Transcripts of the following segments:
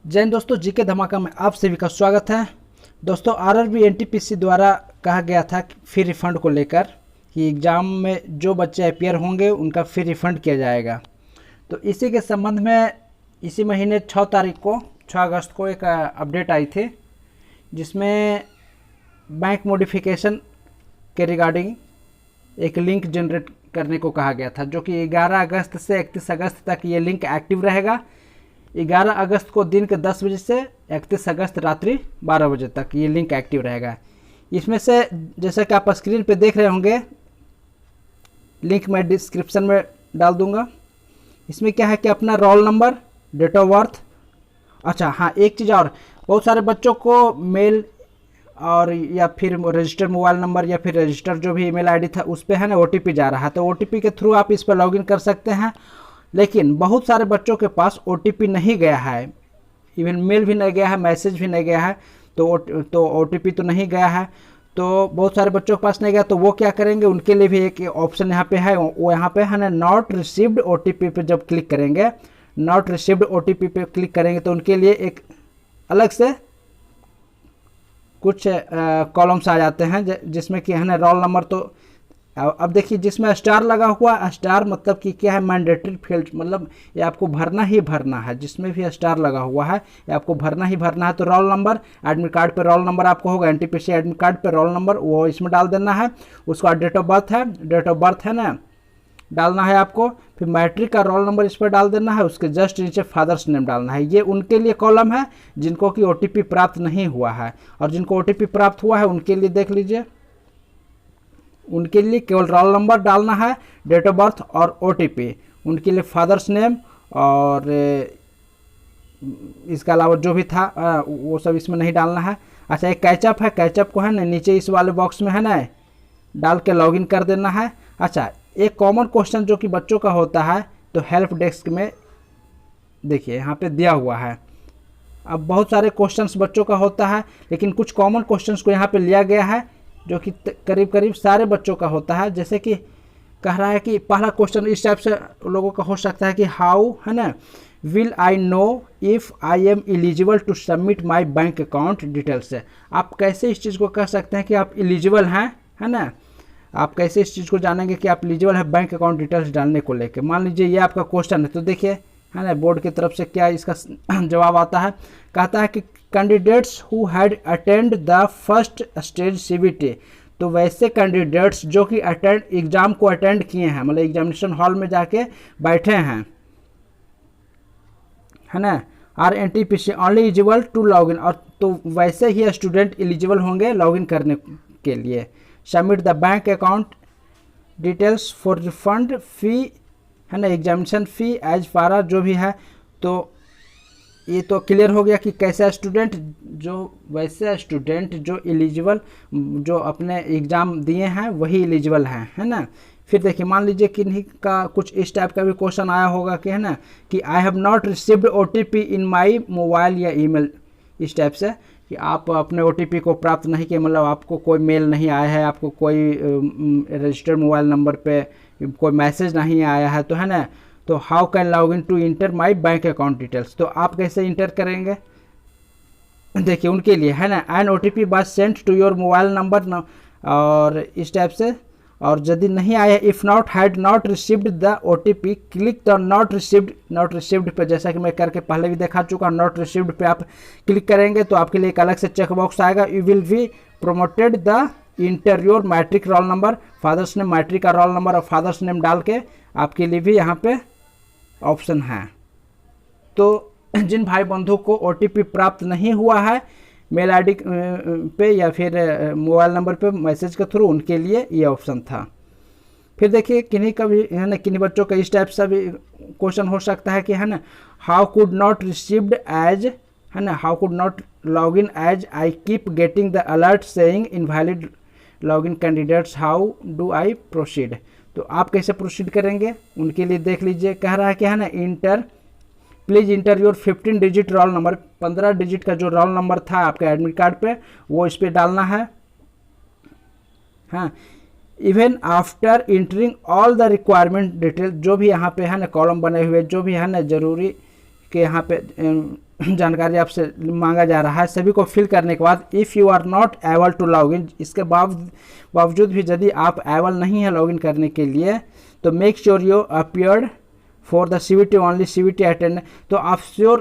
जय हिंद दोस्तों, जीके धमाका में आप सभी का स्वागत है। दोस्तों, आरआरबी एनटीपीसी द्वारा कहा गया था कि फी रिफंड को लेकर कि एग्ज़ाम में जो बच्चे अपियर होंगे उनका फी रिफंड किया जाएगा। तो इसी के संबंध में इसी महीने 6 अगस्त को एक अपडेट आई थी, जिसमें बैंक मॉडिफिकेशन के रिगार्डिंग एक लिंक जनरेट करने को कहा गया था, जो कि 11 अगस्त से 31 अगस्त तक ये लिंक एक्टिव रहेगा। 11 अगस्त को दिन के 10 बजे से 31 अगस्त रात्रि 12 बजे तक ये लिंक एक्टिव रहेगा। इसमें से जैसा कि आप स्क्रीन पे देख रहे होंगे, लिंक मैं डिस्क्रिप्शन में डाल दूंगा। इसमें क्या है कि अपना roll number, date of birth, अच्छा हाँ एक चीज़ और, बहुत सारे बच्चों को मेल और या फिर रजिस्टर मोबाइल नंबर या फिर रजिस्टर जो भी ईमेल आईडी था उस पर है ना ओटीपी जा रहा है। तो ओटीपी के थ्रू आप इस पर लॉगिन कर सकते हैं, लेकिन बहुत सारे बच्चों के पास ओटीपी नहीं गया है, इवन मेल भी नहीं गया है, मैसेज भी नहीं गया है, तो ओटीपी तो नहीं गया है। तो बहुत सारे बच्चों के पास नहीं गया, तो वो क्या करेंगे, उनके लिए भी एक ऑप्शन यहाँ पे है। वो यहाँ पे है ना नॉट रिसीव्ड ओटीपी पे जब क्लिक करेंगे, नॉट रिसीव्ड ओटीपी पे क्लिक करेंगे तो उनके लिए एक अलग से कुछ कॉलम्स आ जाते हैं, जिसमें कि है ना रोल नंबर। तो अब देखिए, जिसमें स्टार लगा हुआ, स्टार मतलब कि क्या है, मैंडेटरी फील्ड, मतलब ये आपको भरना ही भरना है। जिसमें भी स्टार लगा हुआ है ये आपको भरना ही भरना है। तो रोल नंबर, एडमिट कार्ड पे रोल नंबर आपको होगा, एनटीपीसी एडमिट कार्ड पे रोल नंबर वो इसमें डाल देना है। उसके बाद डेट ऑफ बर्थ है, डेट ऑफ बर्थ है ना डालना है आपको। फिर मैट्रिक का रोल नंबर इस पर डाल देना है। उसके जस्ट नीचे फादर्स नेम डालना है। ये उनके लिए कॉलम है जिनको कि ओटीपी प्राप्त नहीं हुआ है, और जिनको ओटीपी प्राप्त हुआ है उनके लिए देख लीजिए, उनके लिए केवल रोल नंबर डालना है, डेट ऑफ बर्थ और ओटीपी। उनके लिए फादर्स नेम और इसके अलावा जो भी था वो सब इसमें नहीं डालना है। अच्छा, एक कैचअप है, कैचअप को है ना नीचे इस वाले बॉक्स में है ना डाल के लॉगिन कर देना है। अच्छा, एक कॉमन क्वेश्चन जो कि बच्चों का होता है, तो हेल्प डेस्क में देखिए यहाँ पे दिया हुआ है। अब बहुत सारे क्वेश्चंस बच्चों का होता है, लेकिन कुछ कॉमन क्वेश्चंस को यहाँ पे लिया गया है जो कि करीब करीब सारे बच्चों का होता है। जैसे कि कह रहा है कि पहला क्वेश्चन इस टाइप से लोगों का हो सकता है कि हाउ है ना will I know if I am eligible to submit my bank account details. आप कैसे इस चीज़ को कह सकते हैं कि आप एलिजिबल हैं, है ना। आप कैसे इस चीज़ को जानेंगे कि आप एलिजिबल है बैंक अकाउंट डिटेल्स डालने को लेकर। मान लीजिए ये आपका क्वेश्चन है, तो देखिए है ना बोर्ड की तरफ से क्या इसका जवाब आता है। कहता है कि candidates who had attend the first stage CBT. तो वैसे कैंडिडेट्स जो कि एग्ज़ाम को अटेंड किए हैं, मतलब एग्जामिनेशन हॉल में जाके बैठे हैं, है ना, R NTPC only eligible to login. और तो वैसे ही स्टूडेंट एलिजिबल होंगे लॉगिन करने के लिए। Submit the bank account details for refund fee, है ना, एग्जामिनेशन फ़ी एज फारा जो भी है। तो ये तो क्लियर हो गया कि कैसे स्टूडेंट, जो वैसे स्टूडेंट जो एलिजिबल, जो अपने एग्ज़ाम दिए हैं वही एलिजिबल हैं, है ना। फिर देखिए, मान लीजिए किन्हीं का कुछ इस टाइप का भी क्वेश्चन आया होगा कि है ना कि I have not received OTP in my mobile या ईमेल, इस टाइप से कि आप अपने ओटीपी को प्राप्त नहीं किए, मतलब आपको कोई मेल नहीं आया है, आपको कोई रजिस्टर्ड मोबाइल नंबर पे कोई मैसेज नहीं आया है, तो है ना। तो how can log in to enter my bank account details. तो आप कैसे इंटर करेंगे, देखिए उनके लिए है ना an OTP was sent to your mobile number, और इस टाइप से। और यदि नहीं आया, if not had not received the OTP click the not received पे, जैसा कि मैं करके पहले भी दिखा चुका। नॉट रिसीव्ड पे आप क्लिक करेंगे तो आपके लिए एक अलग से चेक बॉक्स आएगा, you will be promoted the enter your matric roll number, father's name, matric का रोल नंबर और फादर्स नेम डाल के आपके लिए भी यहाँ पे ऑप्शन है। तो जिन भाई बंधु को ओटीपी प्राप्त नहीं हुआ है मेल आईडी पे या फिर मोबाइल नंबर पे मैसेज के थ्रू, उनके लिए ये ऑप्शन था। फिर देखिए किन्हीं का भी है ना, किन्हीं बच्चों का इस टाइप से भी क्वेश्चन हो सकता है कि है ना how could not received as, है ना, how could not log in as I keep getting the alert saying invalid login candidates, how do I proceed. तो आप कैसे प्रोसीड करेंगे, उनके लिए देख लीजिए। कह रहा है कि है ना inter please inter your 15 digit roll number, 15 digit का जो रोल नंबर था आपके एडमिट कार्ड पे वो इस पर डालना है। हाँ, even after entering all the requirement detail, जो भी यहाँ पे है ना कॉलम बने हुए, जो भी है ना ज़रूरी के यहाँ पे जानकारी आपसे मांगा जा रहा है। सभी को फिल करने के बाद if you are not able to log in, इसके बावजूद भी यदि आप एबल नहीं है लॉगिन करने के लिए, तो make sure you appeared for the CVT only, CVT attend. तो आप श्योर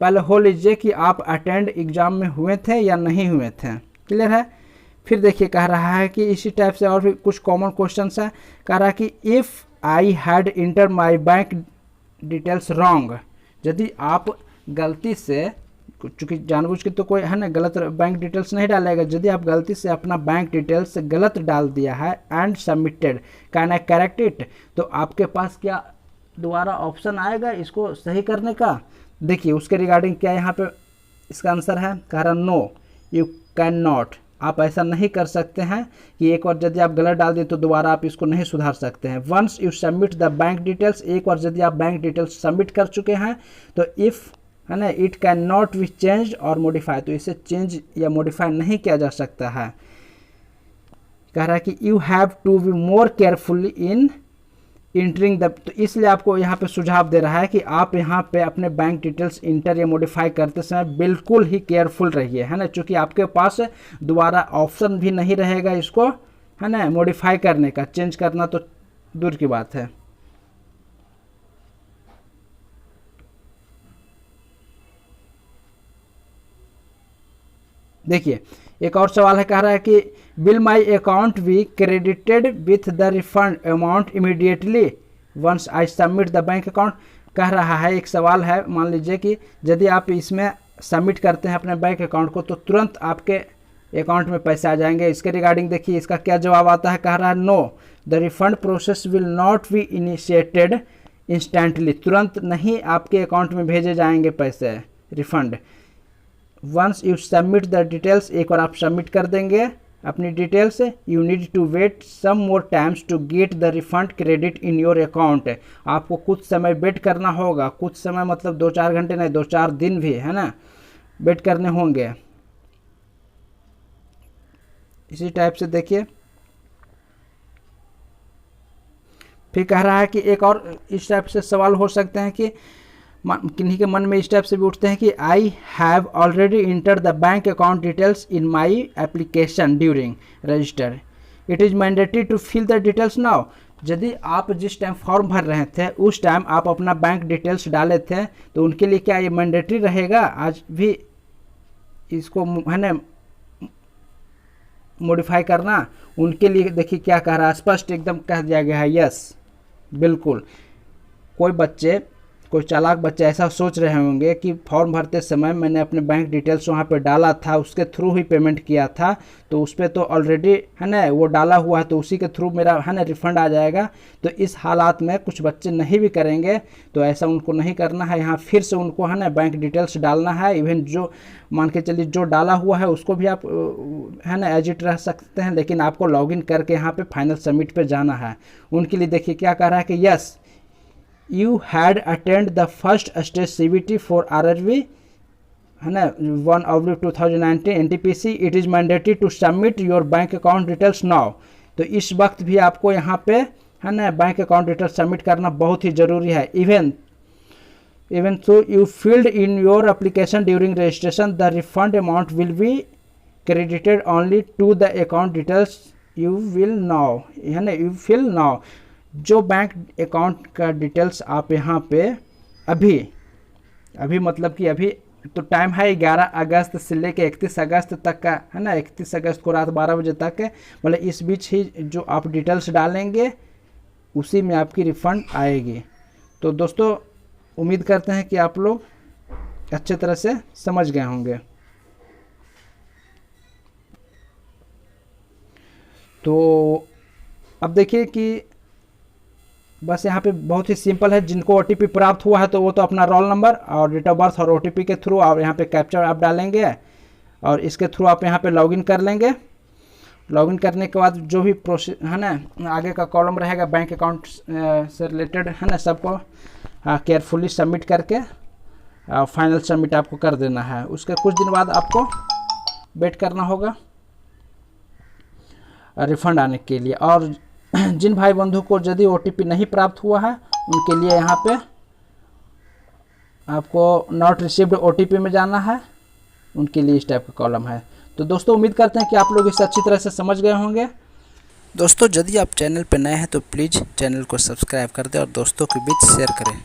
पहले हो लीजिए कि आप अटेंड एग्ज़ाम में हुए थे या नहीं हुए थे। क्लियर है। फिर देखिए कह रहा है कि इसी टाइप से और भी कुछ कॉमन क्वेश्चंस हैं। कह रहा है कि if I had inter my bank details wrong, यदि आप गलती से, चूँकि जानबूझ के तो कोई है ना गलत बैंक डिटेल्स नहीं डालेगा, यदि आप गलती से अपना बैंक डिटेल्स गलत डाल दिया है and submitted, can I correct it, तो आपके पास क्या दोबारा ऑप्शन आएगा इसको सही करने का। देखिए उसके रिगार्डिंग क्या यहाँ पे इसका आंसर है, कह रहा नो यू कैन नॉट, आप ऐसा नहीं कर सकते हैं कि एक बार यदि आप गलत डाल दें तो दोबारा आप इसको नहीं सुधार सकते हैं। Once you submit the bank details, एक बार यदि आप बैंक डिटेल्स सबमिट कर चुके हैं तो इफ़ है ना it can not be change और मॉडिफाई, तो इसे चेंज या मॉडिफाई नहीं किया जा सकता है। कह रहा है कि you have to be more carefully in entering the, तो इसलिए आपको यहाँ पे सुझाव दे रहा है कि आप यहाँ पे अपने बैंक डिटेल्स इंटर या मॉडिफाई करते समय बिल्कुल ही केयरफुल रहिए, है ना, क्योंकि आपके पास दोबारा ऑप्शन भी नहीं रहेगा इसको है ना मॉडिफाई करने का, चेंज करना तो दूर की बात है। देखिए एक और सवाल है, कह रहा है कि will my account be credited with the refund amount immediately once I submit the bank account. कह रहा है एक सवाल है, मान लीजिए कि यदि आप इसमें सबमिट करते हैं अपने बैंक अकाउंट को तो तुरंत आपके अकाउंट में पैसे आ जाएंगे। इसके रिगार्डिंग देखिए इसका क्या जवाब आता है। कह रहा है no the refund process will not be initiated instantly, तुरंत नहीं आपके अकाउंट में भेजे जाएंगे पैसे refund. Once you submit the details, एक बार आप सबमिट कर देंगे अपनी details, you need to wait some more times to get the refund credit in your account. आपको कुछ समय वेट करना होगा, कुछ समय मतलब 2-4 घंटे नहीं 2-4 दिन भी है ना वेट करने होंगे। इसी टाइप से देखिए फिर कह रहा है कि एक और इस टाइप से सवाल हो सकते हैं कि किन्हीं के मन में इस टाइप से भी उठते हैं कि I have already enter the bank account details in my application during register, it is mandatory to fill the details now. यदि आप जिस टाइम फॉर्म भर रहे थे उस टाइम आप अपना बैंक डिटेल्स डाले थे तो उनके लिए क्या ये मैंडेटरी रहेगा आज भी इसको है ना मॉडिफाई करना? उनके लिए देखिए क्या कह रहा है, स्पष्ट एकदम कह दिया गया है यस बिल्कुल। कोई चालाक बच्चे ऐसा सोच रहे होंगे कि फॉर्म भरते समय मैंने अपने बैंक डिटेल्स वहाँ पे डाला था, उसके थ्रू ही पेमेंट किया था, तो उस पर तो ऑलरेडी है ना वो डाला हुआ है तो उसी के थ्रू मेरा है ना रिफ़ंड आ जाएगा। तो इस हालात में कुछ बच्चे नहीं भी करेंगे, तो ऐसा उनको नहीं करना है। यहाँ फिर से उनको है ना बैंक डिटेल्स डालना है। इवन जो मान के चलिए जो डाला हुआ है उसको भी आप है ना एज इट रह सकते हैं, लेकिन आपको लॉगिन करके यहाँ पे फाइनल सबमिट पे जाना है। उनके लिए देखिए क्या कह रहा है कि yes you had attend the first stage CVT for RRB है ना 1/2019 NTPC, it is mandatory to submit your bank account details now। तो इस वक्त भी आपको यहाँ पे है ना बैंक अकाउंट डिटेल्स सबमिट करना बहुत ही ज़रूरी है। even though you filled in your application during registration, the refund amount will be credited only to the account details you will now है ना you fill now। जो बैंक अकाउंट का details आप यहाँ पे अभी मतलब कि अभी तो टाइम है 11 अगस्त से लेके 31 अगस्त तक का है ना, 31 अगस्त को रात 12 बजे तक है, मतलब इस बीच ही जो आप डिटेल्स डालेंगे उसी में आपकी रिफ़ंड आएगी। तो दोस्तों उम्मीद करते हैं कि आप लोग अच्छे तरह से समझ गए होंगे। तो अब देखिए कि बस यहाँ पे बहुत ही सिंपल है, जिनको OTP प्राप्त हुआ है तो वो तो अपना रोल नंबर और डेट ऑफ बर्थ और OTP के थ्रू और यहाँ पे कैप्चर आप डालेंगे और इसके थ्रू आप यहाँ पे लॉगिन कर लेंगे। लॉगिन करने के बाद जो भी प्रोसेस है ना आगे का कॉलम रहेगा बैंक अकाउंट से रिलेटेड है ना सबको केयरफुली सबमिट करके फाइनल सबमिट आपको कर देना है। उसके कुछ दिन बाद आपको वेट करना होगा रिफ़ंड आने के लिए। और जिन भाई बंधु को यदि OTP नहीं प्राप्त हुआ है उनके लिए यहाँ पे आपको नॉट रिसीव्ड OTP में जाना है, उनके लिए इस टाइप का कॉलम है। तो दोस्तों उम्मीद करते हैं कि आप लोग इसे अच्छी तरह से समझ गए होंगे। दोस्तों यदि आप चैनल पर नए हैं तो प्लीज़ चैनल को सब्सक्राइब कर दें और दोस्तों के बीच शेयर करें।